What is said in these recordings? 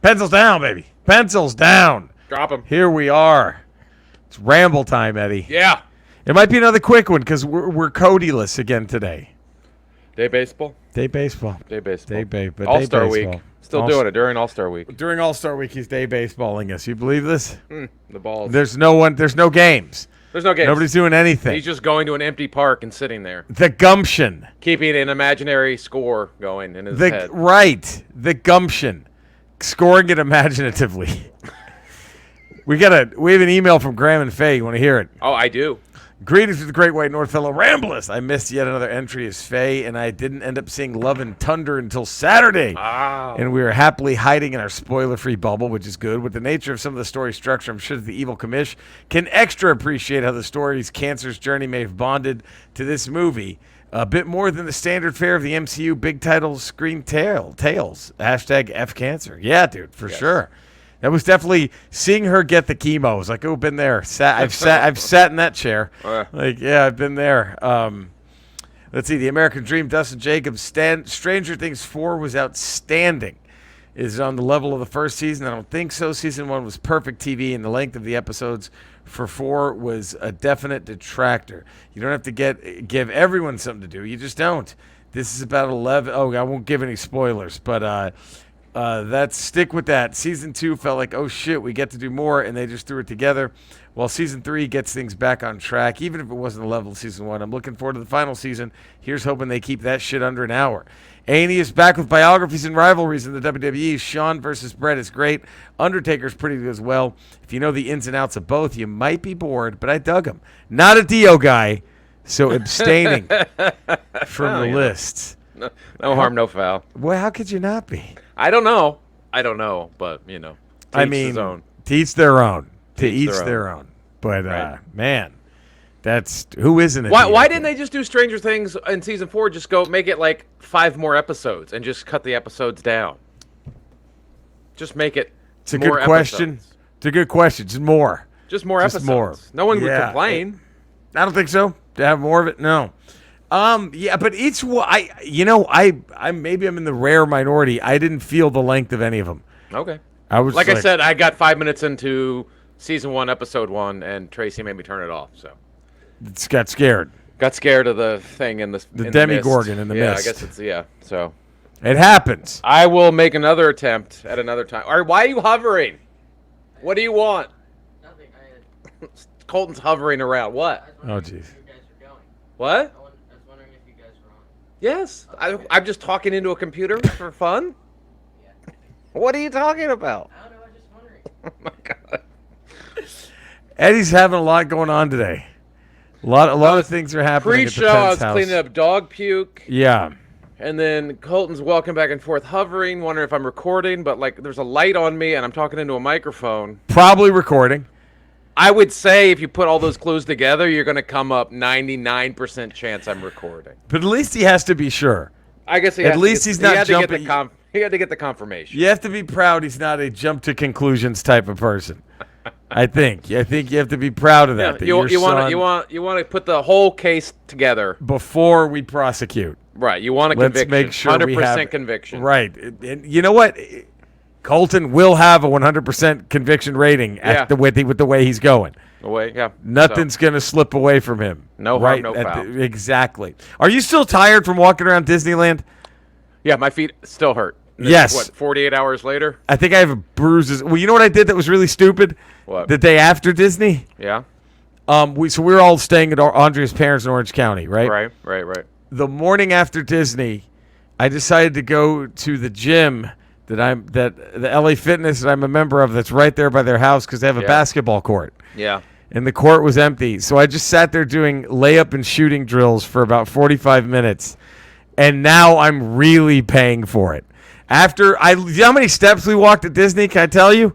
Pencils down, baby. Pencils down. Drop them. Here we are. It's ramble time, Eddie. Yeah. It might be another quick one because we're Cody-less again today. Day baseball. Day baseball. Day baseball. But All-Star day baseball. week. Still doing it during All-Star week. During All-Star week, he's day baseballing us. You believe this? The balls. There's no games. There's no games. Nobody's doing anything. He's just going to an empty park and sitting there. The gumption. Keeping an imaginary score going in his head. Right. The gumption. Scoring it imaginatively. We have an email from Graham and Faye. You want to hear it? Oh, I do. Greetings to the Great White North fellow Ramblers. I missed yet another entry as Faye, and I didn't end up seeing Love and Thunder until Saturday. Oh. And we were happily hiding in our spoiler-free bubble, which is good. With the nature of some of the story structure, I'm sure that the Evil Commish can extra appreciate how the story's cancer's journey may have bonded to this movie. A bit more than the standard fare of the MCU big title screen tales. Hashtag FCancer. Yeah, dude, for sure. That was definitely seeing her get the chemo. I was like, oh, been there. I've sat in that chair. I've been there. Let's see. The American Dream, Dustin Jacobs. Stranger Things 4 was outstanding. Is it on the level of the first season? I don't think so. Season 1 was perfect TV, and the length of the episodes for 4 was a definite detractor. You don't have to give everyone something to do. You just don't. This is about 11. Oh, I won't give any spoilers, but stick with that. Season 2 felt like, oh shit, we get to do more, and they just threw it together. While Season 3 gets things back on track, even if it wasn't the level of Season 1. I'm looking forward to the final season. Here's hoping they keep that shit under an hour. A&E is back with biographies and rivalries in the WWE. Shawn versus Bret is great. Undertaker's pretty good as well. If you know the ins and outs of both, you might be bored, but I dug them. Not a Dio guy, so abstaining from the list. No harm, no foul. Well, how could you not be? I don't know, but, to each their own. To each their own. But, right. Man, that's who isn't it? Why didn't they just do Stranger Things in Season 4? Just go make it like 5 more episodes and just cut the episodes down. Just make it It's a good question. Episodes. It's a good question. Just more. Just more episodes. More. No one would complain. I don't think so. To have more of it? No. But each one, maybe I'm in the rare minority. I didn't feel the length of any of them. Okay. I said, I got 5 minutes into Season 1, Episode 1, and Tracy made me turn it off. So it's got scared. Got scared of the thing in the Demigorgon in the mist. Yeah, I guess it's So it happens. I will make another attempt at another time. All right, why are you hovering? What do you want? Nothing. Colton's hovering around. What? Oh, jeez. What? I was wondering if you guys were on. Yes. I'm just talking into a computer for fun? Yeah. What are you talking about? I don't know. I was just wondering. Oh, my God. Eddie's having a lot going on today. A lot of things are happening Pre-show, at the I was Pence house. cleaning up dog puke. Yeah. And then Colton's walking back and forth, hovering, wondering if I'm recording. But, there's a light on me, and I'm talking into a microphone. Probably recording. I would say if you put all those clues together, you're going to come up 99% chance I'm recording. But at least he has to be sure. I guess he had to get the confirmation. You have to be proud he's not a jump to conclusions type of person. I think you have to be proud of that. You want to put the whole case together before we prosecute. Right. You want a Let's conviction. make sure 100% we have conviction. Right. And you know what? Colton will have a 100% conviction rating with the way he's going. Nothing's going to slip away from him. No harm, no foul. Exactly. Are you still tired from walking around Disneyland? Yeah, my feet still hurt. Yes. 48 hours later? I think I have bruises. Well, you know what I did that was really stupid? What? The day after Disney? Yeah. We were all staying at Andrea's parents in Orange County, right? Right. The morning after Disney, I decided to go to the gym that the LA Fitness that I'm a member of that's right there by their house because they have a basketball court. Yeah. And the court was empty. So I just sat there doing layup and shooting drills for about 45 minutes. And now I'm really paying for it. You know how many steps we walked at Disney? Can I tell you?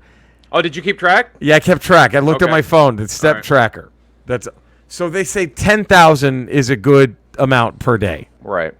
Oh, did you keep track? Yeah, I kept track. I looked at my phone, the step tracker. So they say 10,000 is a good amount per day. Right.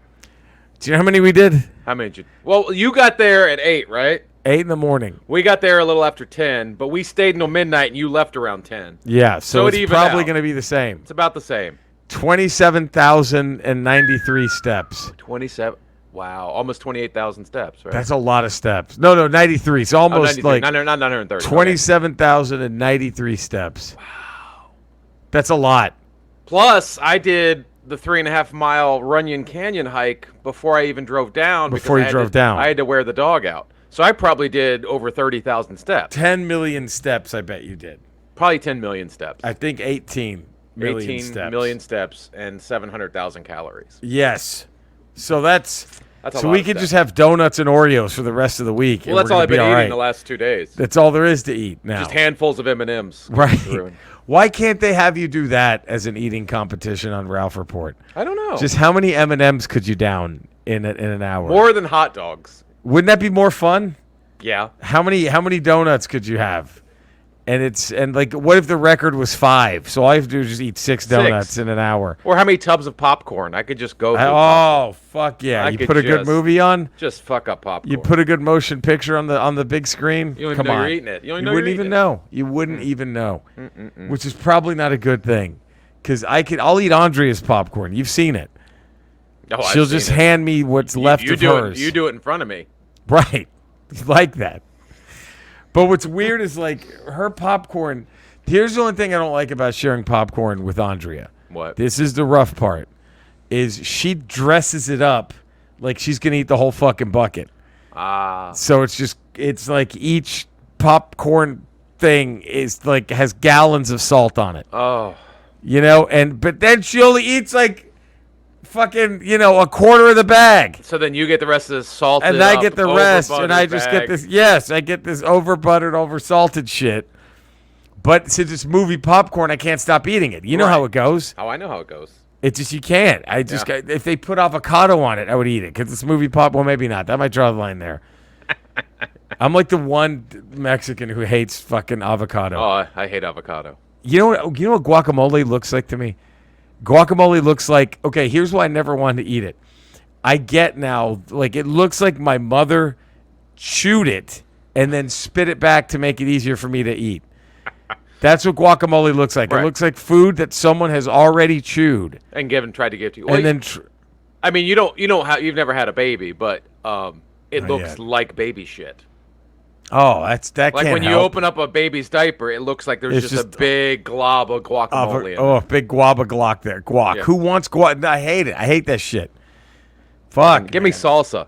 Do you know how many we did? How many did you? Well, you got there at 8, right? 8 in the morning. We got there a little after 10, but we stayed until midnight, and you left around 10. Yeah, so it's probably out. going to be the same. It's about the same. 27,093 steps. 27. Wow, almost 28,000 steps, right? That's a lot of steps. No, 93. So almost 93. like Not 930. Okay. 27,093 steps. Wow. That's a lot. Plus, I did the 3.5-mile Runyon Canyon hike before I even drove down. Before you drove down. I had to wear the dog out. So I probably did over 30,000 steps. 10 million steps, I bet you did. Probably 10 million steps. I think 18 million 18 steps. million steps and 700,000 calories. Yes. So that's a so lot we of could steps. just have donuts and Oreos for the rest of the week. Well, that's all I've been eating the last 2 days. That's all there is to eat now. Just handfuls of M&Ms. Right. Why can't they have you do that as an eating competition on Ralph Report? I don't know. Just how many M&Ms could you down in an hour? More than hot dogs. Wouldn't that be more fun? Yeah. How many donuts could you have? And like, what if the record was 5? So all I have to do is just eat 6 donuts in an hour. Or how many tubs of popcorn? I could just go. Oh, fuck yeah! I You could put a good just- movie on. Just fuck up popcorn. You put a good motion picture on the big screen. You don't even Come know on. you're eating it. You don't even know wouldn't you're even eating know. You wouldn't even know, which is probably not a good thing, because I'll eat Andrea's popcorn. You've seen it. Oh, I've She'll seen just it. hand me what's left you of do hers. It, you do it in front of me. Right. Like that. But what's weird is like her popcorn. Here's the only thing I don't like about sharing popcorn with Andrea. What? This is the rough part. Is she dresses it up like she's going to eat the whole fucking bucket. Ah. So it's like each popcorn thing is like has gallons of salt on it. Oh. You know, but then she only eats like fucking, a quarter of the bag. So then you get the rest of the salt. And I get the rest, and I just get this. Yes, I get this over buttered, over salted shit. But since it's movie popcorn, I can't stop eating it. You know how it goes. Oh, I know how it goes. It's just you can't. I just if they put avocado on it, I would eat it because it's movie pop. Well, maybe not. That might draw the line there. I'm like the one Mexican who hates fucking avocado. Oh, I hate avocado. You know what guacamole looks like to me? Guacamole looks like, okay, here's why I never wanted to eat it. I get now, like, it looks like my mother chewed it and then spit it back to make it easier for me to eat. That's what guacamole looks like. Right. It looks like food that someone has already chewed. And tried to give to you. And then I mean, you've never had a baby, but it looks yet. like baby shit. Oh, that Like can't when you help. open up a baby's diaper, it looks like there's It's just a just big glob of guacamole in it. big guava glock there. Guac. Yeah. Who wants guac? I hate it. I hate that shit. Fuck. Give me man. salsa.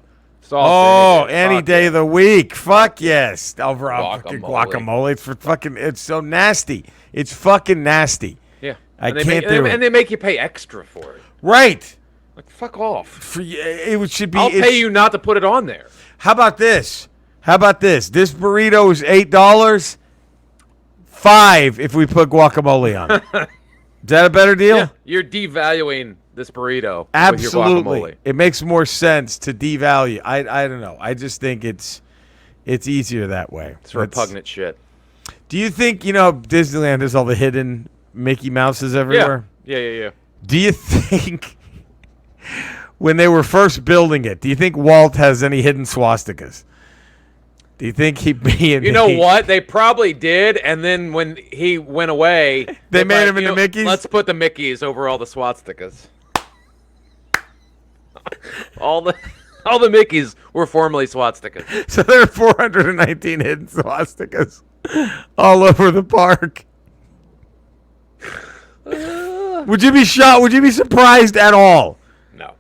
Oh, Salsa, any fuck day yeah. of the week. Fuck yes. Over fucking Guacamole. guacamole. It's for fucking. It's so nasty. It's fucking nasty. Yeah. I And they can't make, do it. And they make you pay extra for it. Right. Like, fuck off. It should be. I'll pay you not to put it on there. How about this? This burrito is $8. $5 if we put guacamole on it. Is that a better deal? Yeah. You're devaluing this burrito with your Absolutely. guacamole. It makes more sense to devalue. I don't know. I just think it's easier that way. It's repugnant shit. Do you think, Disneyland has all the hidden Mickey Mouses everywhere? Yeah. Do you think when they were first building it, do you think Walt has any hidden swastikas? Do you think You know what? They probably did, and then when he went away, They made like, him into Mickeys? Let's put the Mickeys over all the swastikas. all the Mickeys were formerly swastikas. So there are 419 hidden swastikas all over the park. Would you be shocked? Would you be surprised at all? No.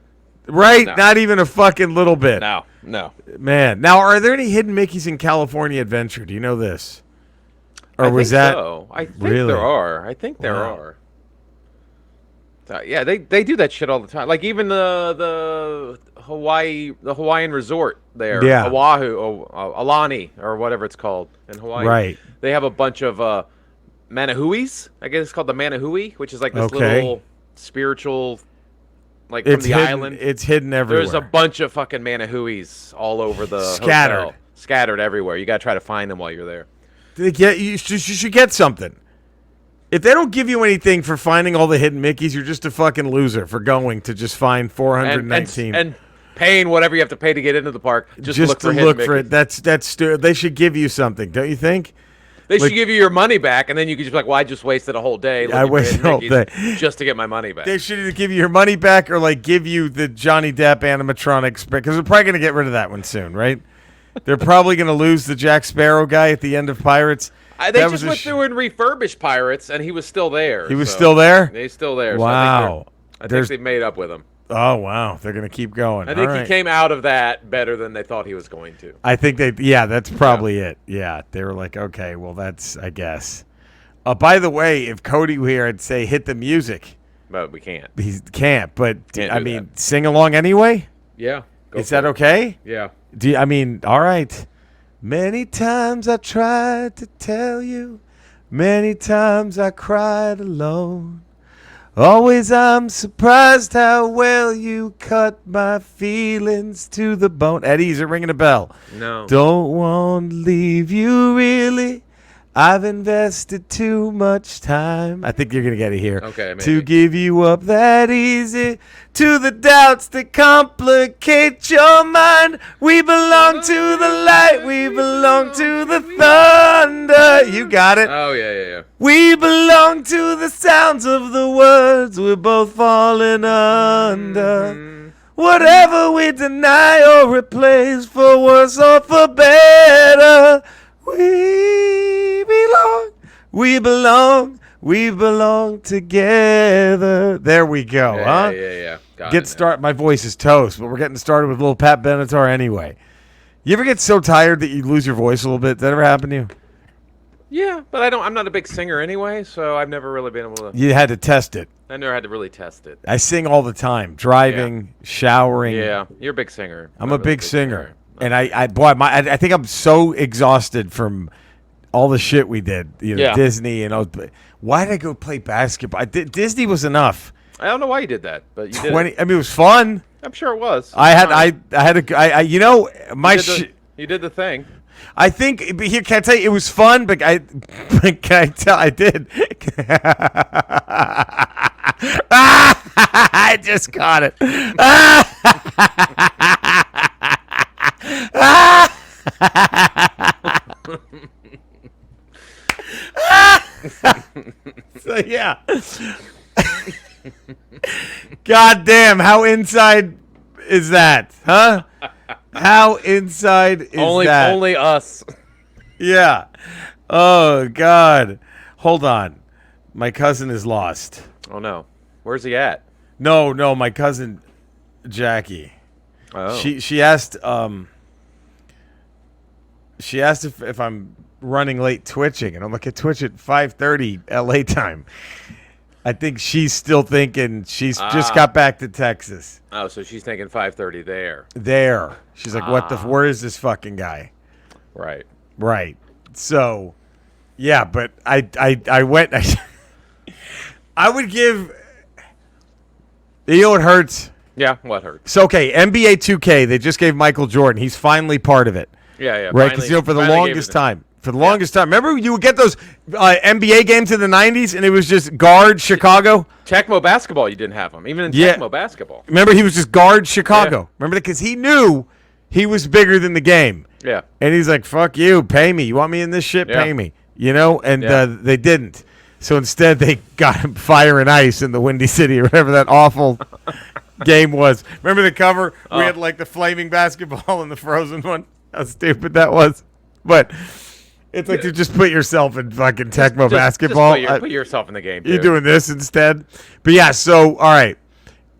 Right? No. Not even a fucking little bit. No. Man. Now, are there any hidden Mickeys in California Adventure? Do you know this? Or I was think that so. I think really? there are. I think there Wow. are. Yeah, they do that shit all the time. Like even the Hawaiian resort there, Yeah. Oahu, Alani or whatever it's called in Hawaii. Right. They have a bunch of manahuis. I guess it's called the manahui, which is like this Okay. little spiritual, like It's from the hidden, island. It's hidden everywhere. There's a bunch of fucking manahuis all over the Scattered. hotel. Scattered everywhere. You gotta try to find them while you're there. You should get something. If they don't give you anything for finding all the hidden Mickeys, you're just a fucking loser for going to just find 419. And paying whatever you have to pay to get into the park just, look to for hidden look for Mickeys. it. That's they should give you something, don't you think? They should give you your money back, and then you could just be like, well, I just wasted a whole day. I wasted a whole day. Just to get my money back. They should either give you your money back or like give you the Johnny Depp animatronics, because they're probably going to get rid of that one soon, right? They're probably going to lose the Jack Sparrow guy at the end of Pirates. They just went through and refurbished Pirates, and he was still there. He was still there? He's still there. Wow. So I think they made up with him. Oh, wow. They're going to keep going. I think he came out of that better than they thought he was going to. I think that's probably it. Yeah. They were like, okay, well, that's, I guess. By the way, if Cody were here, I'd say hit the music. But we can't. He can't, but I mean, that. Sing along anyway? Yeah. Is that okay? Yeah. All right. Many times I tried to tell you, many times I cried alone. Always I'm surprised how well you cut my feelings to the bone. Eddie, is it ringing a bell? No. Don't want to leave you really. I've invested too much time. I think you're going to get it here. Okay, maybe. To give you up that easy. To the doubts that complicate your mind. We belong to the light. We belong to the thunder. You got it. Oh, yeah. We belong to the sounds of the words we're both falling under. Whatever we deny or replace, for worse or for better, we belong together. There we go, huh? Yeah. Get started. My voice is toast, but we're getting started with a little Pat Benatar anyway. You ever get so tired that you lose your voice a little bit? Did that ever happen to you? Yeah, but I'm not a big singer anyway, so I've never really been able to. You had to test it. I never had to really test it. I sing all the time, driving, showering. Yeah, you're a big singer. I'm a big singer. And I think I'm so exhausted from all the shit we did, Disney and all. Why did I go play basketball? Disney was enough. I don't know why you did that, but you did. I mean, it was fun. I'm sure it was. You did the thing. I think here. Can I tell you, it was fun, but can I tell? I did. I just caught it. So yeah. God damn, how inside is that? Huh? How inside is that? Only us. Yeah. Oh God. Hold on. My cousin is lost. Oh no. Where's he at? No, my cousin Jackie. Oh. She asked if I'm running late twitching, and I'm like, I twitch at 5:30 LA time. I think she's still thinking she's just got back to Texas. Oh, so she's thinking 5:30 there. She's like, where is this fucking guy? Right. So, yeah, but I went. I would give. You know what hurts? Yeah, what hurts? So, okay, NBA 2K, they just gave Michael Jordan. He's finally part of it. Yeah. Right, because for the longest time. Remember you would get those NBA games in the 90s, and it was just guard Chicago? Tecmo basketball, you didn't have him. Even in Tecmo basketball. Remember, he was just guard Chicago. Yeah. Remember that? Because he knew he was bigger than the game. Yeah. And he's like, fuck you, pay me. You want me in this shit? Pay me. And they didn't. So instead, they got him Fire and Ice in the Windy City or whatever that awful game was. Remember the cover? We had like the flaming basketball and the frozen one. How stupid that was. But it's like to just put yourself in fucking Tecmo basketball. Just put yourself in the game, dude. You're doing this instead. But yeah, so, all right.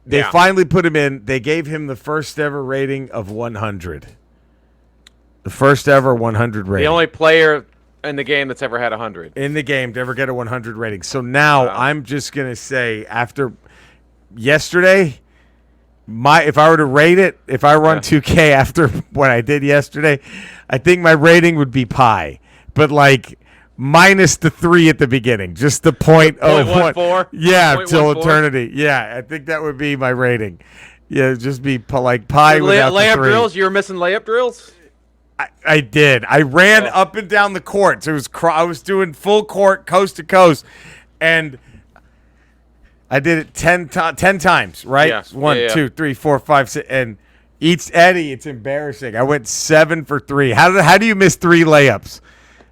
They finally put him in. They gave him the first ever rating of 100. The first ever 100 rating. The only player in the game that's ever had 100. In the game to ever get a 100 rating. So now I'm just going to say after yesterday, if I were to rate it, if I run 2K after what I did yesterday, I think my rating would be pi. But like minus the 3 at the beginning. Just the point of 0.14? Yeah, till eternity. Yeah, I think that would be my rating. Yeah, just be like pi without the 3. Layup drills? You were missing layup drills? I did. I ran up and down the court. So I was doing full court, coast to coast, and I did it 10 times, right? Yeah. 1, 2, 3, 4, 5, 6, and each Eddie, it's embarrassing. I went 7 for 3. How do you miss 3 layups?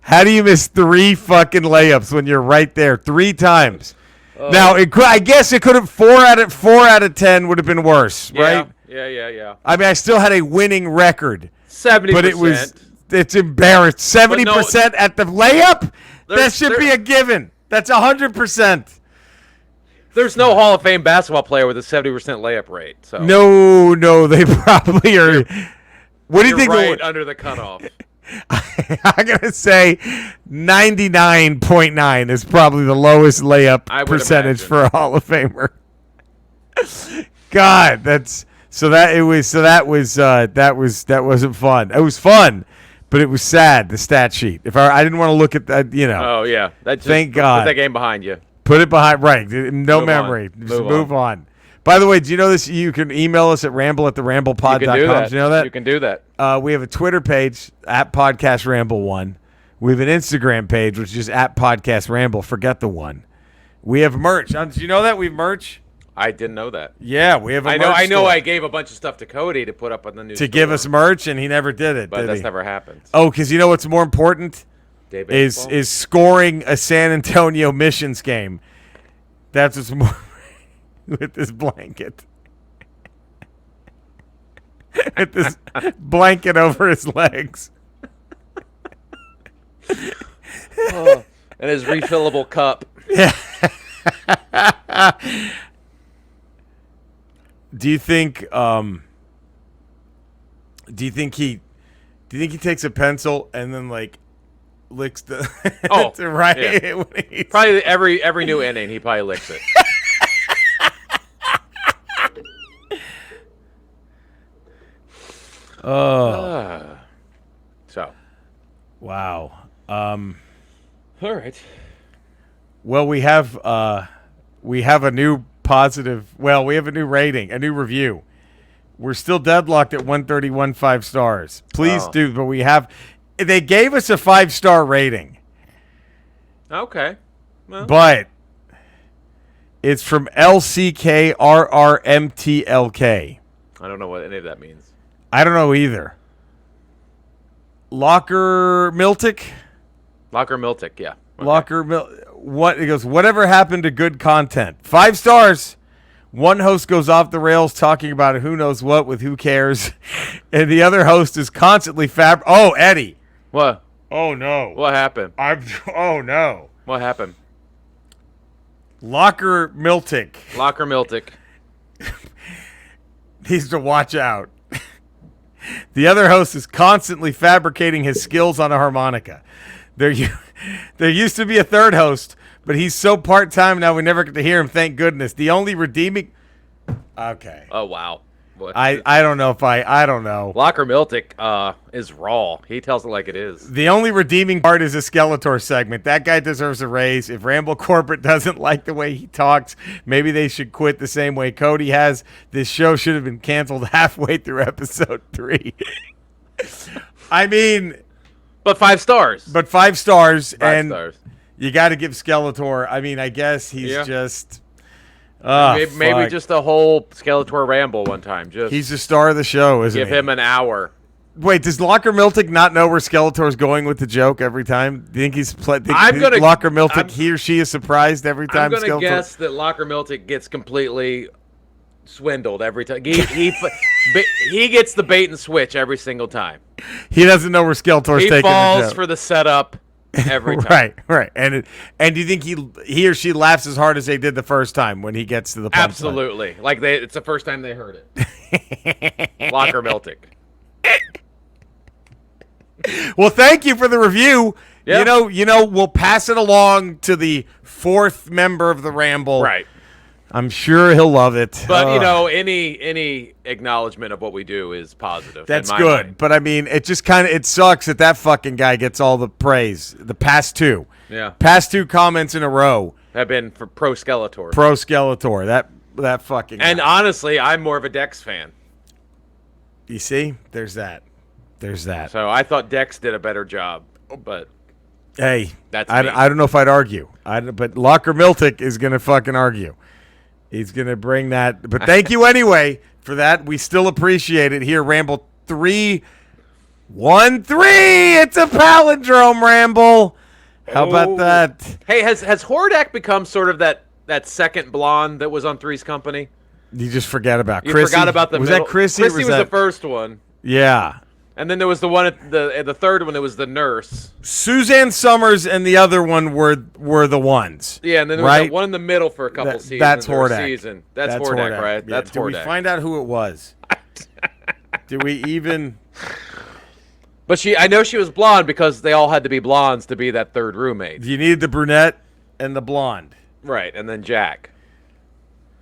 How do you miss 3 fucking layups when you're right there 3 times? Now, I guess it could have 4 out of 10 would have been worse, right? Yeah. I mean, I still had a winning record, 70%. but it's embarrassed. 70% at the layup. That should be a given. That's 100%. There's no Hall of Fame basketball player with a 70% layup rate. So No, they probably are. What do you think? Right under the cutoff. I'm gonna say 99.9 is probably the lowest layup percentage imagine. for a Hall of Famer. God, that wasn't fun. It was fun, but it was sad. The stat sheet. If I didn't want to look at that, Oh yeah, that just Thank God. Put that game behind you. put it behind. Right, no Move memory. on. Just Move move on. By the way, do you know this? You can email us at ramble@theramblepod.com. You can do that. Do you know that? You can do that. We have a Twitter page at Podcast Ramble 1. We have an Instagram page, which is at Podcast Ramble. Forget the 1. We have merch. Do you know that we have merch? I didn't know that. Yeah, we have a I merch know. store. I gave a bunch of stuff to Cody to put up on the new to give us merch, and he never did it. but did that's he? never happened. Oh, because you know what's more important Day is baseball? is scoring a San Antonio Missions game. That's what's more with this blanket. With this blanket over his legs. and his refillable cup. Do you think he takes a pencil and then like licks the Oh, right yeah. when he's Probably every new inning he probably licks it. So wow. all right. Well, we have a new positive. Well, we have a new rating, a new review. We're still deadlocked at 131 5 stars. Please Oh. do, but we have. They gave us a 5-star rating, Okay. Well, but it's from LCKRRMTLK. I don't know what any of that means. I don't know either. Locker Miltic. Locker Miltic, yeah. Okay. Locker what it goes, whatever happened to good content? 5 stars. One host goes off the rails talking about who knows what with who cares, and the other host is constantly Oh, Eddie. What? Oh no. What happened? Oh no. What happened? Locker Miltic Locker Miltic. needs to watch out. The other host is constantly fabricating his skills on a harmonica. There used to be a third host, but he's so part-time now we never get to hear him, thank goodness. The only redeeming... Okay. Oh wow. What? I don't know if I don't know. Locker Miltic is raw. He tells it like it is. The only redeeming part is a Skeletor segment. That guy deserves a raise. If Ramble Corporate doesn't like the way he talks, maybe they should quit the same way Cody has. This show should have been canceled halfway through episode 3. I mean... But 5 stars. But 5 stars, 5 and stars. you got to give Skeletor. I mean, I guess he's Yeah. just... Maybe fuck. just a whole Skeletor ramble one time. Just He's the star of the show, isn't give he? him an hour. Wait, does Locker Miltic not know where Skeletor's going with the joke every time? Do you think I'm gonna- Locker Miltic, I'm- he or she is surprised every time I'm gonna Skeletor... guess that Locker Miltic gets completely swindled every time. He gets the bait and switch every single time. He doesn't know where Skeletor's He taking the falls joke. for the setup every time. Right. And do you think he or she laughs as hard as they did the first time when he gets to the punchline? Absolutely. Like it's the first time they heard it. Locker Miltic. Well, thank you for the review. Yeah. You know, we'll pass it along to the 4th member of the Ramble. Right. I'm sure he'll love it. But any acknowledgement of what we do is positive. That's in my good. mind. But I mean, it just it sucks that fucking guy gets all the praise. The past 2. Yeah. Past 2 comments in a row. Have been for pro Skeletor. Pro Skeletor. That fucking And guy. honestly, I'm more of a Dex fan. You see? There's that. So I thought Dex did a better job. But Hey, That's I me. don't know if I'd argue. But Locker Miltic is going to fucking argue. He's going to bring that. But thank you anyway for that. We still appreciate it here. Ramble 3 1-3. It's a palindrome, Ramble. How about Oh. that? Hey, has Hordak become sort of that second blonde that was on Three's Company? You just forgot about You Chrissy. forgot about the Was middle. that Chrissy? Or Chrissy was that... the first one, Yeah. and then there was the one at the third one that was the nurse. Suzanne Summers and the other one were the ones. Yeah, and then there was Right? that one in the middle for a couple That- seasons. that's or a Hordak. Season. That's Hordak, right? Yeah. That's Did we Hordak. find out who it was? Did we even? But I know she was blonde because they all had to be blondes to be that third roommate. You needed the brunette and the blonde. Right, and then Jack.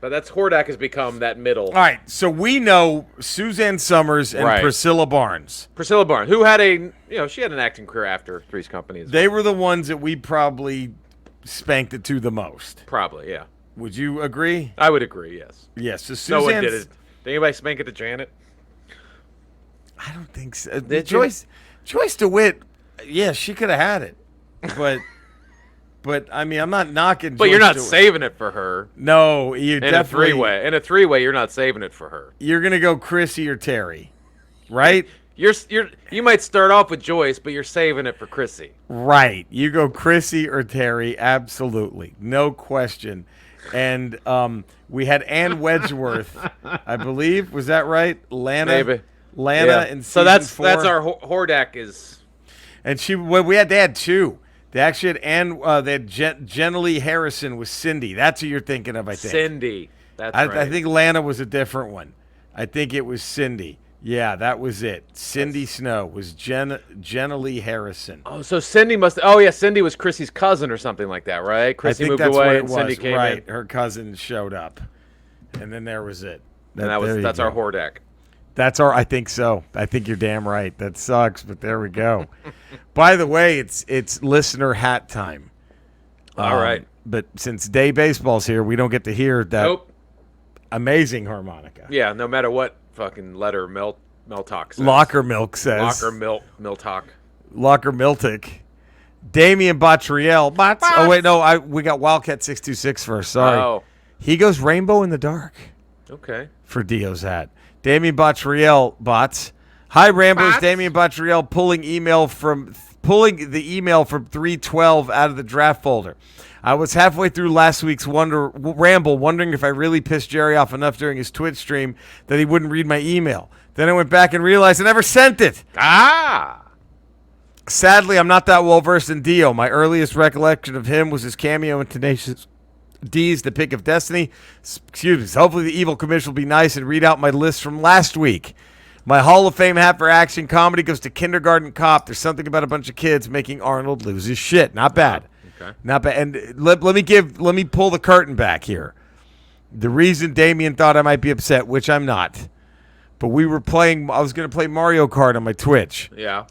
But that's Hordak has become that middle. All right, so we know Suzanne Summers and Right. Priscilla Barnes. Priscilla Barnes, who had she had an acting career after Three's Company. As well. They were the ones that we probably spanked it to the most. Probably, yeah. Would you agree? I would agree, yes. Yes. So No one Suzanne. did it. Did anybody spank it to Janet? I don't think so. Did you? Joyce DeWitt. Yeah, she could have had it, but. But I mean, I'm not knocking. But you're Joyce not DeWitt. saving it for her. No, you In a definitely. three-way. In a three-way, you're not saving it for her. You're gonna go Chrissy or Terry, right? You might start off with Joyce, but you're saving it for Chrissy. Right. You go Chrissy or Terry. Absolutely, no question. And we had Ann Wedgeworth, I believe. Was that right? Lana. Maybe. Lana Yeah. in So season 4. that's our Hordak is. And they had two. They actually had they had Jenna Lee Harrison with Cindy. That's who you're thinking of, I think. Cindy. That's I right. think Lana was a different one. I think it was Cindy. Yeah, that was it. Cindy Snow was Jenna Lee Harrison. Oh, so Cindy must. Oh, yeah, Cindy was Chrissy's cousin or something like that, right? Chrissy I think moved that's away what it and was. Cindy came right. in. Her cousin showed up, and then there was it. And There you that's our go. Hordak. That's our. I think so. I think you're damn right. That sucks, but there we go. By the way, it's listener hat time. All right. But since Day Baseball's here, we don't get to hear that Nope. amazing harmonica. Yeah, no matter what fucking letter Meltalk says. Locker Milk says. Locker Miltalk. Locker Miltic. Damian Bottriell. Bots. Oh wait, no. We got Wildcat 626 first. Sorry. Oh, He goes Rainbow in the Dark okay. for Dio's hat. Damian Bottriell bots. Hi Ramblers, Bots? Damian Bottriell pulling the email from 312 out of the draft folder. I was halfway through last week's Ramble, wondering if I really pissed Jerry off enough during his Twitch stream that he wouldn't read my email. Then I went back and realized I never sent it. Ah! Sadly, I'm not that well versed in Dio. My earliest recollection of him was his cameo in Tenacious D's The Pick of Destiny. Excuse me. So hopefully the Evil Commission will be nice and read out my list from last week. My Hall of Fame hat for action comedy goes to Kindergarten Cop. There's something about a bunch of kids making Arnold lose his shit. Not bad. Okay. Not bad. And let me pull the curtain back here. The reason Damien thought I might be upset, which I'm not, but I was going to play Mario Kart on my Twitch. Yeah.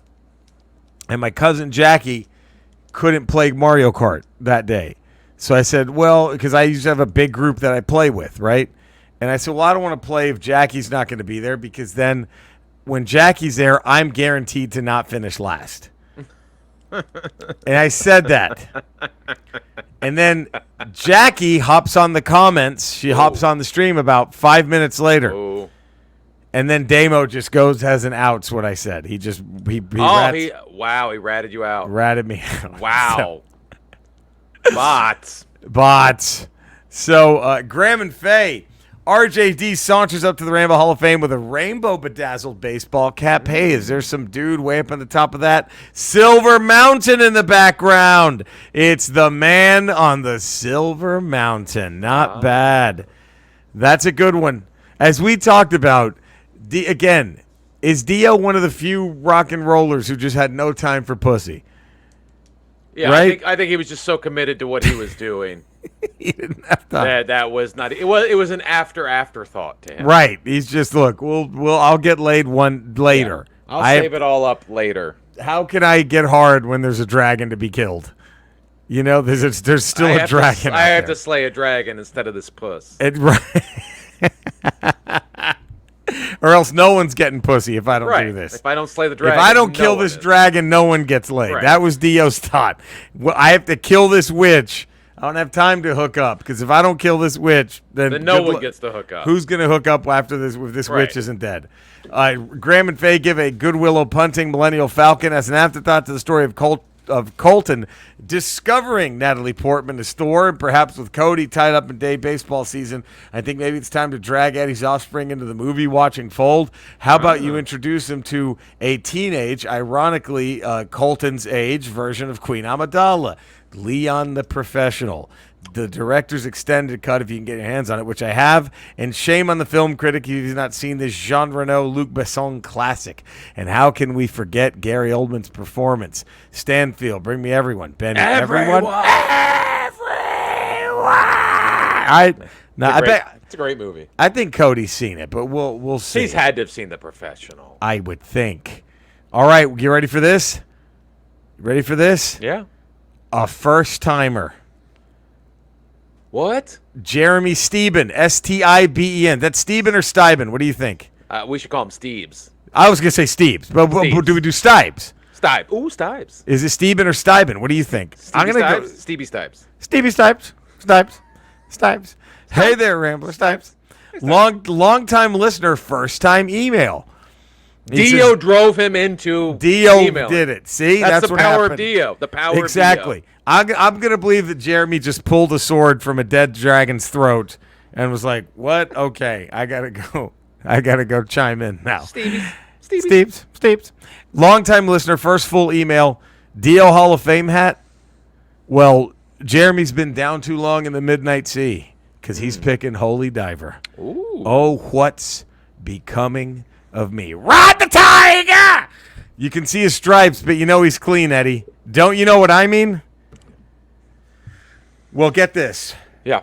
And my cousin Jackie couldn't play Mario Kart that day. So I said, well, because I used to have a big group that I play with, right? And I said, well, I don't want to play if Jackie's not going to be there because then when Jackie's there, I'm guaranteed to not finish last. And I said that. And then Jackie hops on the comments. She hops on the stream about 5 minutes later. Oh. And then Damo just goes, has an out's what I said. He ratted you out. ratted me out. Wow. Bots. Bots. So, Graham and Faye. RJD saunters up to the Ramble Hall of Fame with a rainbow bedazzled baseball cap. Hey, is there some dude way up on the top of that? Silver Mountain in the background. It's the man on the Silver Mountain. Not bad. That's a good one. As we talked about, again, is Dio one of the few rock and rollers who just had no time for pussy? Yeah, Right? I think he was just so committed to what he was doing He didn't have time. that was not. It was an afterthought to him. Right. He's just, look, I'll get laid one later. I'll save it all up later. How can I get hard when there's a dragon to be killed? You know, there's still a dragon. I out have there. to slay a dragon instead of this puss. Right. Or else no one's getting pussy if I don't Right. do this. If I don't slay the dragon, If I don't no kill one this is. dragon, no one gets laid. Right. That was Dio's thought. Well, I have to kill this witch. I don't have time to hook up because if I don't kill this witch, then Then no good one lu- gets to hook up. Who's going to hook up after this if this Right. witch isn't dead? Graham and Faye give a Good Willow punting Millennial Falcon as an afterthought to the story of Colton discovering Natalie Portman as Thor, and perhaps with Cody tied up in day baseball season. I think maybe it's time to drag Eddie's offspring into the movie watching fold. How about you introduce him to a teenage, ironically Colton's age version of Queen Amidala, Leon the Professional. The director's extended cut, if you can get your hands on it, which I have. And shame on the film critic if you've not seen this Jean Reno, Luc Besson classic. And how can we forget Gary Oldman's performance? Stanfield, bring me everyone. Benny, everyone. It's a great movie. I think Cody's seen it, but we'll see. He's had to have seen The Professional. I would think. All right, you ready for this? Ready for this? Yeah. A first timer. What? Jeremy Steben, Stiben. That's Steben or Steiben? What do you think? We should call him Steebs. I was going to say Steebs, but Steebs. do we do Stibes? Stibe. Ooh, Stibes. Is it Steben or Steiben? What do you think? I'm going to go Stevie Stibes. Stevie Stipes. Stipes. Hey there, Rambler. Stipes. Long time listener, first time email. He Dio says, drove him into Dio emailing. did it. See, That's the what power happened. of Dio. The power Exactly. of Dio. I'm going to believe that Jeremy just pulled a sword from a dead dragon's throat and was like, what? Okay, I got to go. I got to go chime in now. Steeps. Long-time listener, first full email. Dio Hall of Fame hat. Well, Jeremy's been down too long in the Midnight Sea because he's picking Holy Diver. Ooh. Oh, what's becoming of me? Ride the tiger! You can see his stripes, but you know he's clean, Eddie. Don't you know what I mean? Well, get this. Yeah.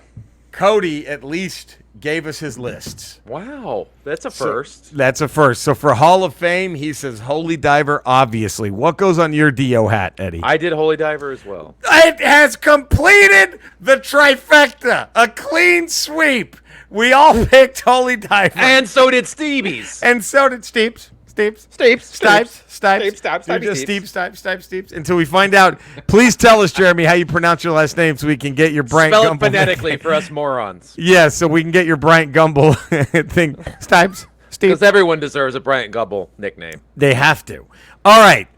Cody at least gave us his lists. Wow. That's a first. That's a first. So for Hall of Fame, he says Holy Diver, obviously. What goes on your Dio hat, Eddie? I did Holy Diver as well. It has completed the trifecta. A clean sweep. We all picked Holy Diver. And so did Stevie's. And so did Steeps. Stipes. You're just Steeps. Until we find out. Please tell us, Jeremy, how you pronounce your last name so we can get your Bryant Spell it Gumbel phonetically for us morons. Yeah, so we can get your Bryant Gumbel thing. Steeps. Because everyone deserves a Bryant Gumbel nickname. They have to. All right.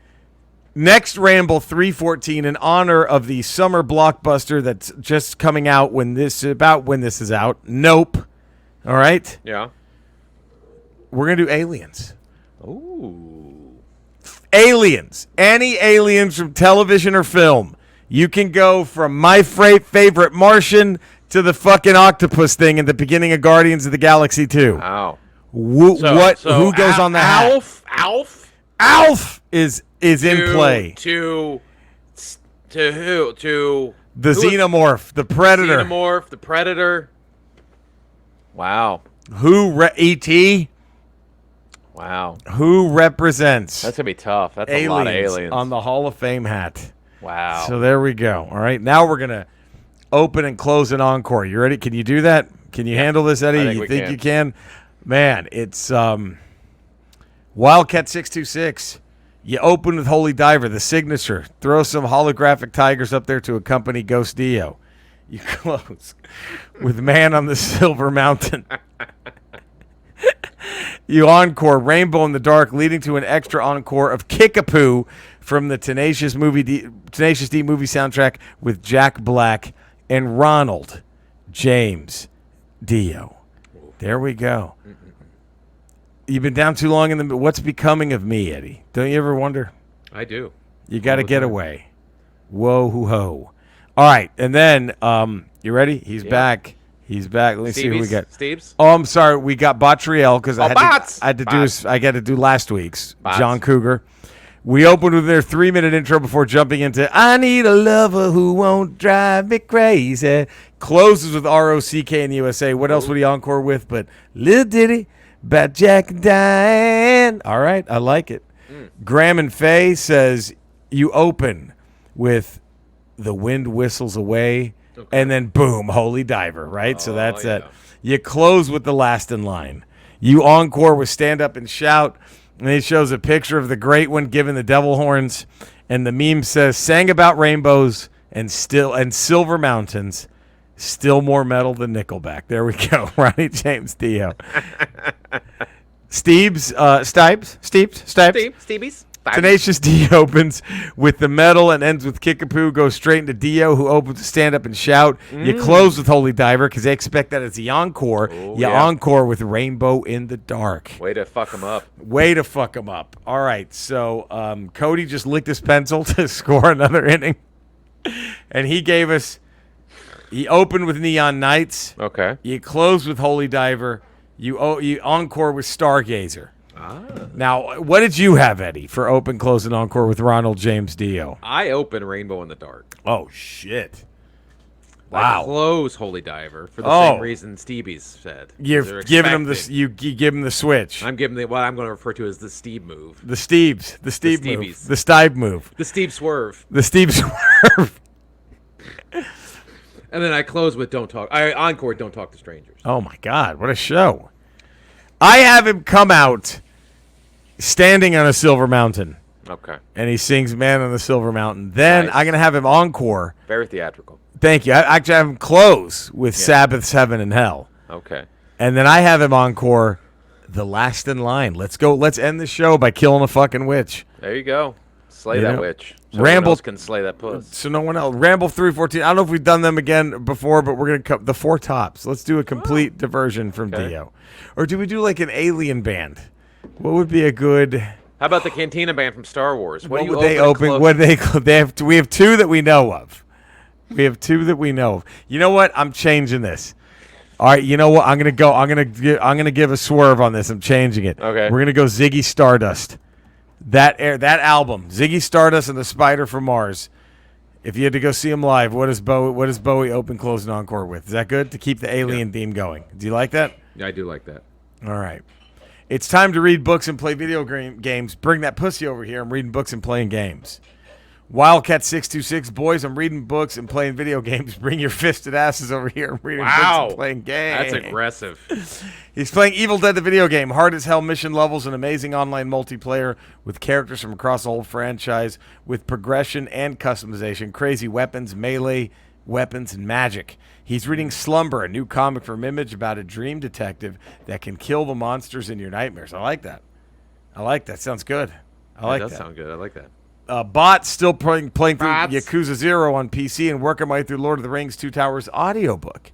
Next Ramble 314 in honor of the summer blockbuster that's just coming out when this is out. Nope. All right. Yeah. We're going to do Aliens. Ooh. Aliens. Any aliens from television or film. You can go from my favorite Martian to the fucking octopus thing at the beginning of Guardians of the Galaxy 2. Wow. Who goes on the hat? Alf is in play. To who? To The Xenomorph, the Predator. Xenomorph, the Predator. Wow. E.T.? Wow. Who represents That's going to be tough. That's aliens a lot of aliens. on the Hall of Fame hat? Wow. So there we go. All right. Now we're going to open and close an encore. You ready? Can you do that? Can you handle this, Eddie? I think You we think can. you can? Man, it's Wildcat 626. You open with Holy Diver, the signature. Throw some holographic tigers up there to accompany Ghost Dio. You close with Man on the Silver Mountain. You encore Rainbow in the Dark, leading to an extra encore of Kickapoo from the Tenacious D movie soundtrack with Jack Black and Ronald James Dio. There we go. You've been down too long in the. What's becoming of me, Eddie? Don't you ever wonder? I do. You got to the get time. away. Whoa, hoo, ho. All right, and then you ready? He's back. He's back. Let me see who we got. Steve's? Oh, I'm sorry. We got Botriel because I Bots! had to Bots. do I got to do last week's Bots. John Cougar. We opened with their 3-minute intro before jumping into I Need a Lover Who Won't Drive Me Crazy. Closes with R.O.C.K. in the USA. What else would he encore with? But Lil Diddy, about Jack and Diane. All right, I like it. Graham and Faye says you open with The Wind Whistles Away. Okay. And then boom, Holy Diver, right? So that's yeah. it. You close with the last in line. You encore with Stand Up and Shout. And it shows a picture of the great one giving the devil horns. And the meme says, sang about rainbows and Silver Mountains, still more metal than Nickelback. There we go. Ronnie James Dio. Steebies. Tenacious D opens with the metal and ends with Kickapoo. Goes straight into Dio, who opens to Stand Up and Shout. You close with Holy Diver because they expect that as the encore. Encore with Rainbow in the Dark. Way to fuck him up. All right, so Cody just licked his pencil to score another inning. And he gave us, he opened with Neon Knights. Okay. You closed with Holy Diver. You encore with Stargazer. Now, what did you have, Eddie, for open, close, and encore with Ronald James Dio? I open Rainbow in the Dark. Oh, shit. I close Holy Diver for the same reason Stevie's said. You're giving him the you give him the switch. I'm giving what I'm going to refer to as the Steve move. The Steve move. The Steve move. The Steve swerve. The Steve swerve. And then I close with encore Don't Talk to Strangers. Oh my God, what a show. I have him come out standing on a silver mountain. Okay. And he sings Man on the Silver Mountain. Then I'm going to have him encore. Very theatrical. Thank you. I actually have him close with Sabbath's Heaven and Hell. Okay. And then I have him encore The Last in Line. Let's go. Let's end the show by killing a fucking witch. There you go. Slay that witch. So Ramble no one else can slay that puss. So no one else. Ramble 314. I don't know if we've done them again before, but we're going to cut the Four Tops. Let's do a complete diversion from Dio. Or do we do like an alien band? What would be a good... How about the Cantina Band from Star Wars? What would they open? What they have? We have two that we know of. You know what? I'm changing this. All right. You know what? I'm gonna give a swerve on this. I'm changing it. Okay. We're gonna go Ziggy Stardust. That album, Ziggy Stardust and the Spider from Mars. If you had to go see him live, what does Bowie open, close, and encore with? Is that good to keep the alien theme going? Do you like that? Yeah, I do like that. All right. It's time to read books and play video games. Bring that pussy over here. I'm reading books and playing games. Wildcat 626, boys, I'm reading books and playing video games. Bring your fisted asses over here. I'm reading books and playing games. That's aggressive. He's playing Evil Dead, the video game. Hard as hell mission levels and amazing online multiplayer with characters from across the whole franchise with progression and customization, crazy weapons, melee weapons, and magic. He's reading Slumber, a new comic from Image about a dream detective that can kill the monsters in your nightmares. I like that. Sounds good. That does sound good. I like that. Bot still playing through Yakuza 0 on PC and working my way through Lord of the Rings Two Towers audiobook.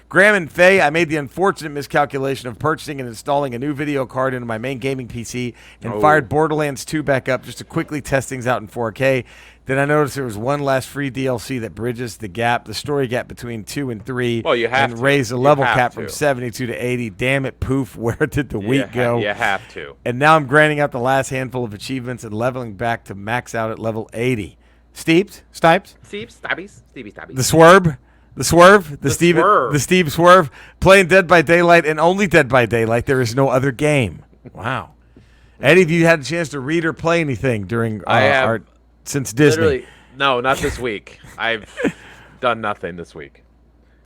Graham and Faye, I made the unfortunate miscalculation of purchasing and installing a new video card into my main gaming PC and fired Borderlands 2 back up just to quickly test things out in 4K. Then I noticed there was one last free DLC that bridges the story gap between 2 and 3. Well, you have and to. raised the level cap from 72 to 80. Damn it, poof, where did the week go? You have to. And now I'm grinding out the last handful of achievements and leveling back to max out at level 80. Stipes? The Swerve? The Steve Swerve, playing Dead by Daylight and only Dead by Daylight. There is no other game. Wow. Eddie, have you had a chance to read or play anything during since Disney? Literally, no, not this week. I've done nothing this week.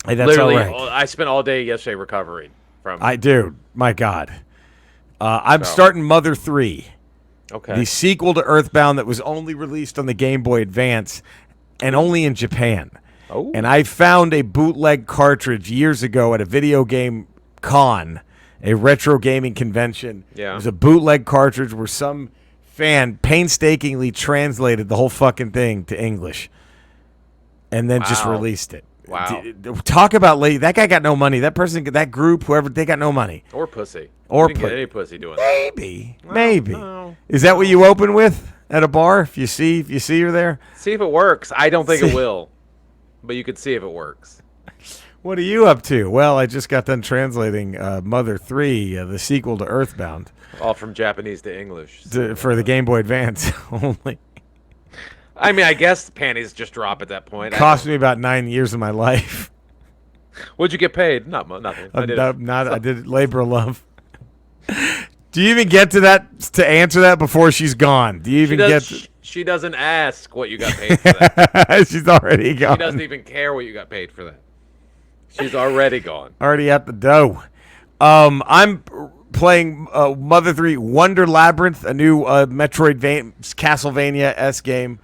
Hey, that's literally, all right. I spent all day yesterday recovering from. Dude, my God. I'm starting Mother 3. Okay. The sequel to Earthbound that was only released on the Game Boy Advance and only in Japan. Oh. And I found a bootleg cartridge years ago at a video game con, a retro gaming convention. Yeah. It was a bootleg cartridge where some fan painstakingly translated the whole fucking thing to English and then just released it. Wow. Talk about late. That guy got no money. That person, that group, whoever, they got no money. Or pussy. Or you can get any pussy doing that. Maybe. No. Is that what you open with at a bar? If you see her there? See if it works. I don't think it will. But you could see if it works. What are you up to? Well, I just got done translating Mother 3, the sequel to Earthbound. All from Japanese to English. For the Game Boy Advance only. I mean, I guess the panties just drop at that point. Cost me about 9 years of my life. What'd you get paid? Nothing. I did labor of love. Do you even get to answer that before she's gone? Do you even get? She doesn't ask what you got paid for that. She's already gone. She doesn't even care what you got paid for that. She's already gone. Already at the dough. I'm playing Mother 3 Wonder Labyrinth, a new Metroidvania Castlevania-esque game.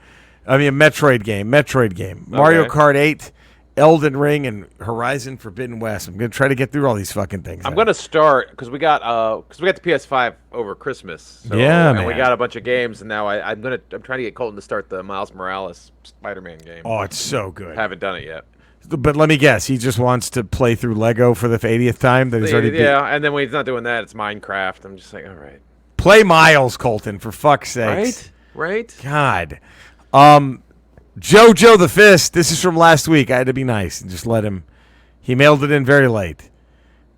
I mean, a Metroid game. Mario Okay. Kart 8, Elden Ring, and Horizon Forbidden West. I'm going to try to get through all these fucking things. I'm gonna start because we got the PS5 over Christmas. So, Yeah, and we man. got a bunch of games, and now I'm trying to get Colton to start the Miles Morales Spider-Man game. Oh, it's so good. Haven't done it yet. But let me guess, he just wants to play through Lego for the 80th time that he's already beat. Yeah, and then when he's not doing that, it's Minecraft. I'm just like, all right, Play Miles, Colton, for fuck's sakes. right. God. JoJo the Fist. This is from last week. I had to be nice and just let him. He mailed it in very late.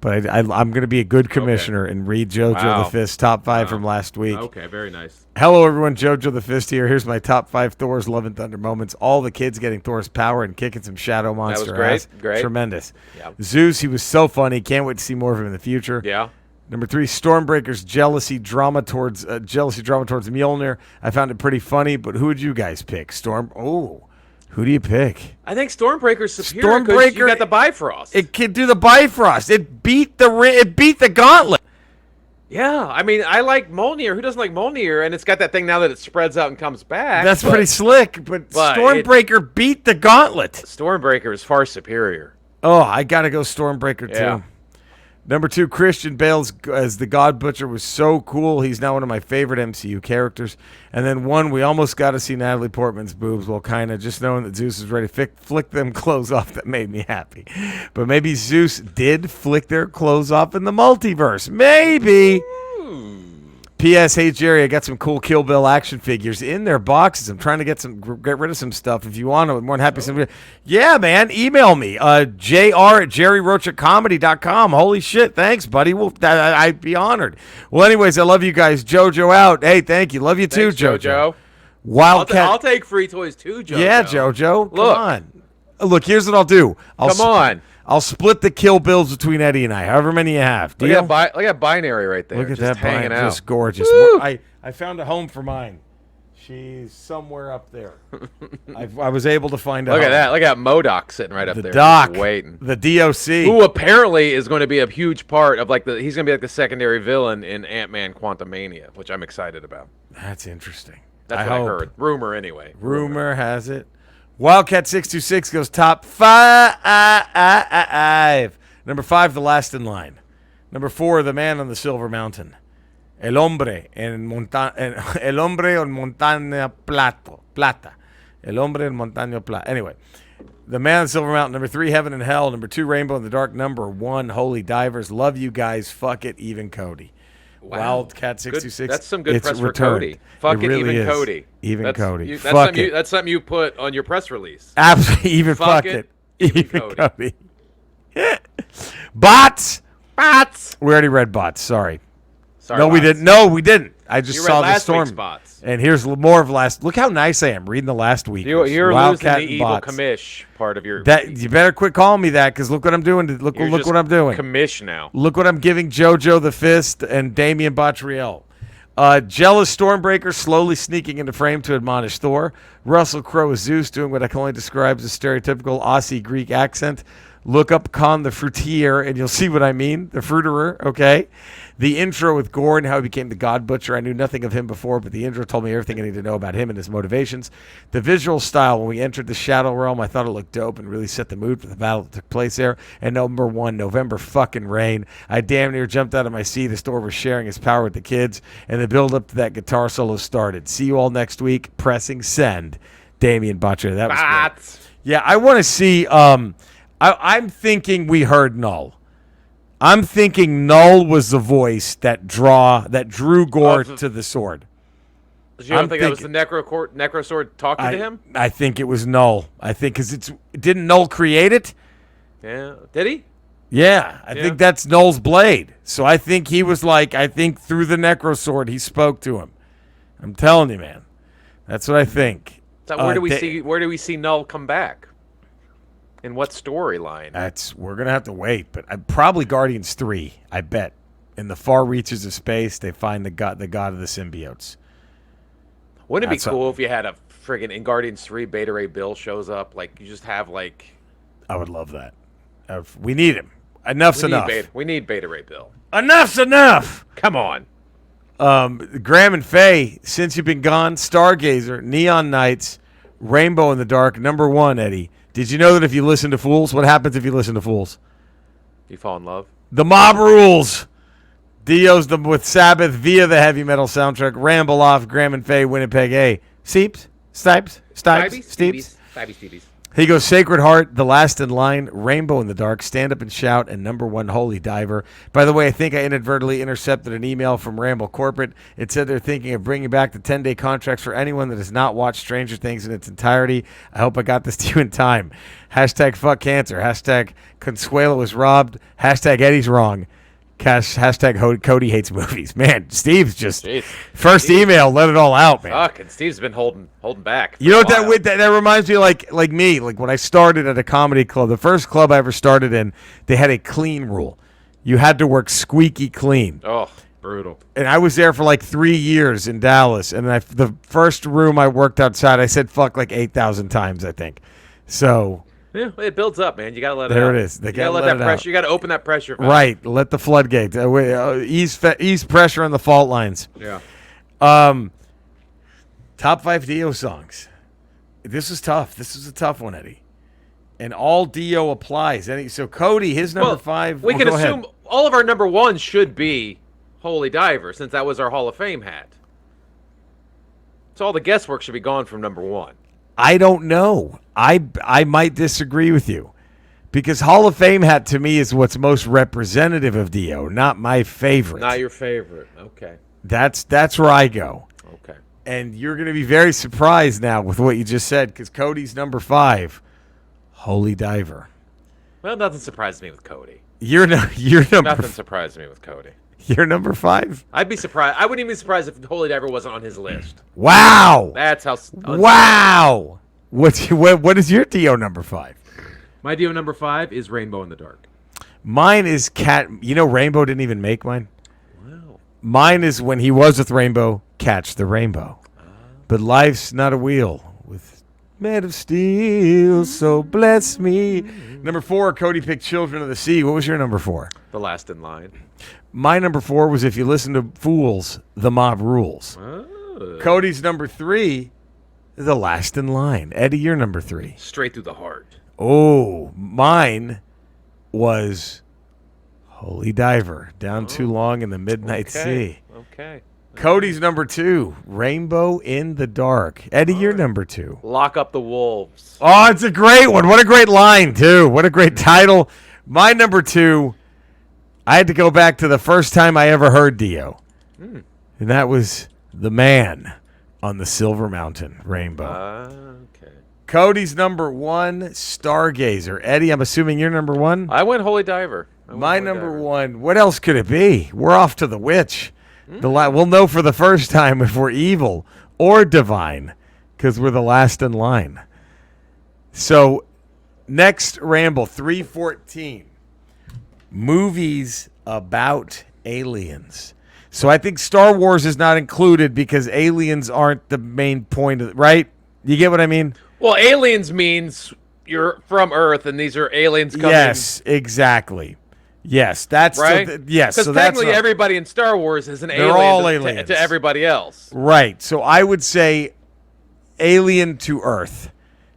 But I'm going to be a good commissioner and read JoJo Wow. the Fist top 5 from last week. Okay, very nice. Hello, everyone. JoJo the Fist here. Here's my top 5 Thor's Love and Thunder moments. All the kids getting Thor's power and kicking some shadow monster great, ass. great. Tremendous. Yeah. Zeus, he was so funny. Can't wait to see more of him in the future. Yeah. Number 3, Stormbreaker's jealousy drama towards Mjolnir. I found it pretty funny, but who would you guys pick? Who do you pick? I think Stormbreaker's superior because you Stormbreaker- got the Bifrost. It can do the Bifrost. It beat the gauntlet. Yeah, I mean, I like Mjolnir. Who doesn't like Mjolnir? And it's got that thing now that it spreads out and comes back. That's but pretty slick, but Stormbreaker beat the gauntlet. Stormbreaker is far superior. Oh, I got to go Stormbreaker too. Yeah. Number 2, Christian Bale as the God Butcher was so cool. He's now one of my favorite MCU characters. And then 1, we almost got to see Natalie Portman's boobs. Well, kind of just knowing that Zeus is ready to flick them clothes off, that made me happy. But maybe Zeus did flick their clothes off in the multiverse. Maybe. P.S. Hey, Jerry, I got some cool Kill Bill action figures in their boxes. I'm trying to get rid of some stuff. If you want to, I'm more than happy. Yeah, man, email me. jr@jerryroachcomedy.com. Holy shit, thanks, buddy. I'd be honored. Well, anyways, I love you guys. JoJo out. Hey, thank you. Love you too, Thanks, JoJo. Wildcat. I'll take free toys too, JoJo. Yeah, JoJo. Come Look. on. Look, here's what I'll do. Come on. I'll split the Kill Bills between Eddie and I, however many you have. Look Deal? at binary right there. Look at just that hanging out. just gorgeous. Woo! I found a home for mine. She's somewhere up there. I was able to find a Look at home. that. Look at MODOK sitting right up The there. doc, just waiting. the DOC. Who apparently is going to be a huge part of he's going to be like the secondary villain in Ant-Man Quantumania, which I'm excited about. That's interesting. That's what I heard. Rumor anyway. Rumor has it. Wildcat 626 goes top 5. Number 5, The Last in Line. Number 4, The Man on the Silver Mountain. El hombre en montaña plata. El hombre en montaña plata. Anyway, The Man on the Silver Mountain. Number 3, Heaven and Hell. Number 2, Rainbow in the Dark. Number 1, Holy Divers. Love you guys. Fuck it, even Cody. Wow. Wildcat 626. That's some good it's press for returned. Cody. Fuck it, really even is. Cody. Even Cody. That's Fuck it. That's something you put on your press release. Absolutely. Even Fuck fuck it, it. even Cody. Bots. Bots. We already read bots. Sorry. Sorry, No, we bots. didn't. No, we didn't. I just You saw read the last storm. week's bots. And here's more of last. Look how nice I am reading the last week. You're losing Wildcat the and evil bots. commish part of your. That you better quit calling me that because look what I'm doing. Look You're what just I'm doing. Commish now. Look what I'm giving JoJo the Fist and Damian Bottriell. Jealous Stormbreaker slowly sneaking into frame to admonish Thor. Russell Crowe as Zeus doing what I can only describe as a stereotypical Aussie Greek accent. Look up Khan the Fruitier and you'll see what I mean. The Fruiterer, okay? The intro with Gore and how he became the God Butcher. I knew nothing of him before, but the intro told me everything I need to know about him and his motivations. The visual style, when we entered the Shadow Realm, I thought it looked dope and really set the mood for the battle that took place there. And number 1, November fucking rain. I damn near jumped out of my seat as Thor was sharing his power with the kids, and the build up to that guitar solo started. See you all next week. Pressing send. Damian Butcher. That was great. Bots. Yeah, I want to see. I'm thinking we heard Null. I'm thinking Null was the voice that drew Gore to the sword. You don't think that was the Necrosword talking to him? I think it was Null. I think because didn't Null create it? Yeah. Did he? Yeah, I think that's Null's blade. So I think he was like, I think through the Necrosword he spoke to him. I'm telling you, man. That's what I think. So where do we see Null come back? In what storyline? We're gonna have to wait, but probably Guardians 3. I bet in the far reaches of space they find the god of the symbiotes. Wouldn't it be cool if you had a friggin' in Guardians 3 Beta Ray Bill shows up? Like you just have like. I would love that. We need him. Enough's enough. We need Beta Ray Bill. Enough's enough. Come on. Graham and Faye, since you've been gone, Stargazer, Neon Knights, Rainbow in the Dark, number 1, Eddie. Did you know that if you listen to Fools, what happens if you listen to Fools? You fall in love. The mob rules. Dio's with Sabbath via the heavy metal soundtrack. Ramble off Graham and Faye, Winnipeg. Hey, Seeps, Stipes, Steeps. Stevie's. He goes Sacred Heart, The Last in Line, Rainbow in the Dark, Stand Up and Shout, and number 1, Holy Diver. By the way, I think I inadvertently intercepted an email from Ramble Corporate. It said they're thinking of bringing back the 10-day contracts for anyone that has not watched Stranger Things in its entirety. I hope I got this to you in time. Hashtag fuck cancer. Hashtag Consuelo is robbed. Hashtag Eddie's wrong. Hashtag Cody hates movies. Man, Steve's just first email, let it all out, man. Fuck, and Steve's been holding back. You know what that reminds me like me, like when I started at a comedy club, the first club I ever started in, they had a clean rule. You had to work squeaky clean. Oh, brutal. And I was there for like 3 years in Dallas, and the first room I worked outside, I said fuck like 8,000 times, I think. So yeah, it builds up, man. You gotta let it out. There it is. You gotta let that pressure. You gotta open that pressure valve. Right. Let the floodgates. Ease pressure on the fault lines. Yeah. Top 5 Dio songs. This is tough. This is a tough one, Eddie. And all Dio applies. So Cody, his number 5. We can assume all of our number 1s should be Holy Diver, since that was our Hall of Fame hat. So all the guesswork should be gone from number 1. I don't know. I might disagree with you. Because Hall of Fame hat to me is what's most representative of Dio, not my favorite. Not your favorite. Okay. That's where I go. Okay. And you're going to be very surprised now with what you just said, because Cody's number 5, Holy Diver. Well, nothing surprises me with Cody. You're number. Nothing surprises me with Cody. You're number 5. I'd be surprised. I wouldn't even be surprised if Holy Diver wasn't on his list. Wow. That's how. Wow. What is your Dio number 5? My Dio number 5 is Rainbow in the Dark. Mine is Cat. You know, Rainbow didn't even make mine. Wow. Mine is when he was with Rainbow, Catch the Rainbow. But life's not a wheel with made of steel, so bless me. Number 4, Cody picked Children of the Sea. What was your number 4? The Last in Line. My number 4 was if you listen to Fools, The Mob Rules. Oh. Cody's number 3, The Last in Line. Eddie, your number 3. Straight Through the Heart. Oh, mine was Holy Diver, Down Too Long in the Midnight Sea. Okay. Cody's number 2, Rainbow in the Dark. Eddie, your number 2. Lock Up the Wolves. Oh, it's a great one. What a great line, too. What a great title. My number 2, I had to go back to the first time I ever heard Dio. And that was The Man on the Silver Mountain, Rainbow. Okay. Cody's number 1, Stargazer. Eddie, I'm assuming you're number 1? I went Holy Diver. My number 1. What else could it be? We're off to the witch. We'll know for the first time if we're evil or divine, because we're the last in line. So, next Ramble, 314. Movies about aliens. So I think Star Wars is not included because aliens aren't the main point of it, right? You get what I mean? Well, aliens means you're from Earth, and these are aliens coming. Yes, exactly. Yes, that's right. Yes, because so that's technically everybody in Star Wars is an alien. all aliens to everybody else. Right. So I would say Alien to Earth.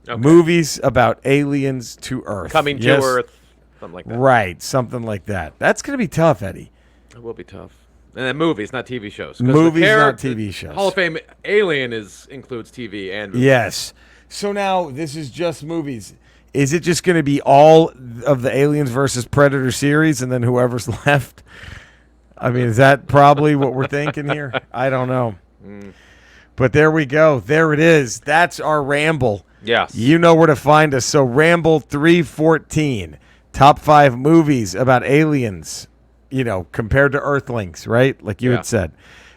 Okay. Movies about aliens to Earth. Coming to Earth. Something like that. Right. Something like that. That's going to be tough, Eddie. It will be tough. And then movies, not TV shows. Movies, not TV shows. Hall of Fame Alien includes TV and movies. Yes. So now this is just movies. Is it just going to be all of the Aliens versus Predator series and then whoever's left? I mean, is that probably what we're thinking here? I don't know. But there we go. There it is. That's our Ramble. Yes. You know where to find us. So Ramble 314. Top 5 movies about aliens, compared to Earthlings, right? Like you had said.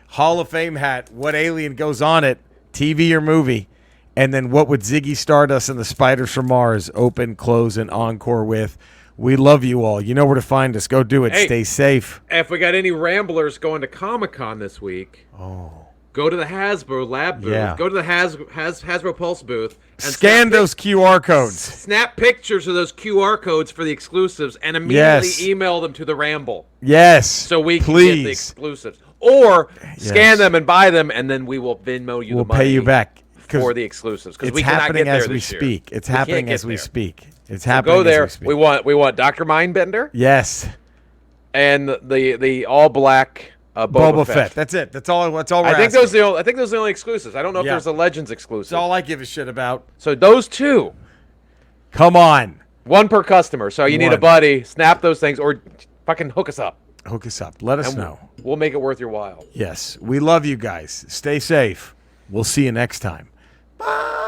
Hall of Fame hat. What alien goes on it? TV or movie? And then what would Ziggy Stardust and the Spiders from Mars open, close, and encore with? We love you all. You know where to find us. Go do it. Hey, stay safe. If we got any Ramblers going to Comic-Con this week, go to the Hasbro Lab booth. Yeah. Go to the Hasbro Pulse booth. And scan those QR codes. Snap pictures of those QR codes for the exclusives and immediately email them to the Ramble. Yes. So we can get the exclusives. Or scan them and buy them, and then we will Venmo you the money. We'll pay you back. for the exclusives because It's we cannot happening get there as we this year. speak. It's We can't happening get as we there. speak. It's So happening go there. as we We speak. want Dr. Mindbender Yes. and the all black Boba Fett. That's it. That's all we're I think asking. those are the only exclusives. I don't know if Yeah. there's a Legends exclusive. That's all I give a shit about. So those two, Come on. one per customer. So you need a One. buddy. Snap those things or fucking hook us up. Hook us up. Let us And know. We'll make it worth your while. Yes. We love you guys. Stay safe. We'll see you next time. Bye.